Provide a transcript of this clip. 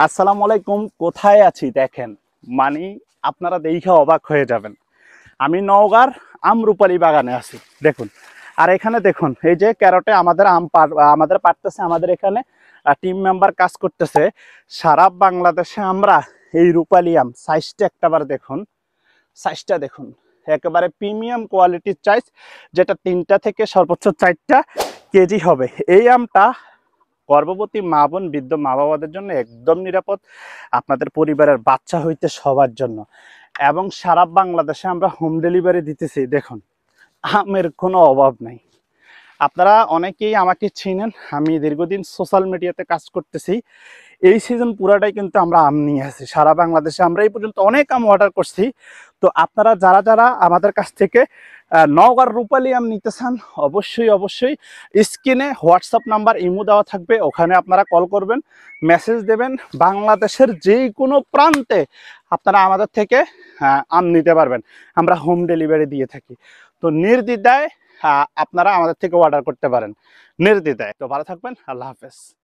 আসসালামু আলাইকুম। কোথায় আছি দেখেন, মানে আপনারা দেখে অবাক হয়ে যাবেন। আমি নওগাঁর আমরুপালি বাগানে আছি, দেখুন। আর এখানে দেখুন, এই যে ক্যারটে আমাদের আমাদের পারতেছে, আমাদের এখানে টিম মেম্বার কাজ করতেছে। সারা বাংলাদেশে আমরা এই রূপালি আম সাইজটা একটাবার দেখুন, সাইজটা দেখুন, একেবারে প্রিমিয়াম কোয়ালিটির সাইজ, যেটা 3টা থেকে সর্বোচ্চ 4টা কেজি হবে। এই আমটা গর্ভবতী মা বোন, বৃদ্ধ মা বাবাদের জন্য একদম নিরাপদ, আপনাদের পরিবারের বাচ্চা হইতে সবার জন্য। এবং সারা বাংলাদেশে আমরা হোম ডেলিভারি দিতেছি। দেখুন, আমের কোনো অভাব নাই। আপনারা অনেকেই আমাকে চিনেন, আমি দীর্ঘদিন সোশ্যাল মিডিয়াতে কাজ করতেছি। এই সিজন পুরাটাই কিন্তু আমরা আম নিয়ে আসি সারা বাংলাদেশে। আমরা এই পর্যন্ত অনেক আম অর্ডার করছি। তো আপনারা যারা যারা আমাদের কাছ থেকে নওগাঁর রূপালি আম নিতে চান, অবশ্যই অবশ্যই স্ক্রিনে হোয়াটসঅ্যাপ নাম্বার, ইমো দেওয়া থাকবে, ওখানে আপনারা কল করবেন, মেসেজ দেবেন। বাংলাদেশের যে কোনো প্রান্তে আপনারা আমাদের থেকে আম নিতে পারবেন। আমরা হোম ডেলিভারি দিয়ে থাকি। তো নির্দ্বিধায় আপনারা আমাদের থেকে অর্ডার করতে পারেন, নির্দ্বিধায়। তো ভালো থাকবেন, আল্লাহ হাফেজ।